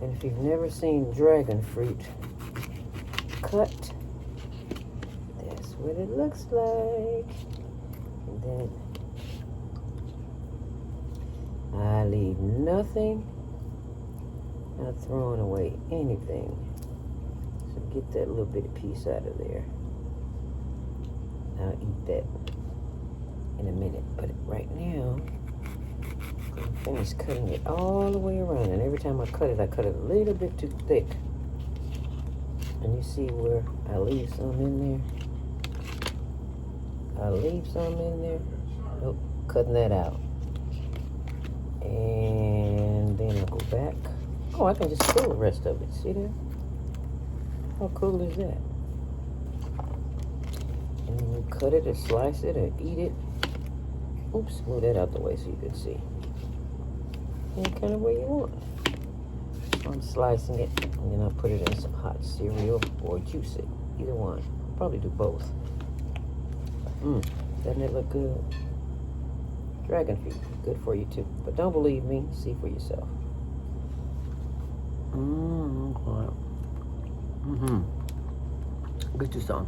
And if you've never seen dragon fruit cut, that's what it looks like. And then I leave nothing, not throwing away anything. So get that little bitty piece out of there. I'll eat that in a minute, but right now I'm finished cutting it all the way around, and every time I cut it a little bit too thick. And you see where I leave some in there? I leave some in there. Nope, cutting that out. And then I'll go back. Oh, I can just peel the rest of it. See that? How cool is that? And then you cut it or slice it or eat it. Oops, move that out the way so you can see. Any kind of way you want. I'm slicing it, and then I'll put it in some hot cereal or juice it. Either one. Probably do both. Doesn't it look good? Dragon fruit, good for you too. But don't believe me, see for yourself. Get you some.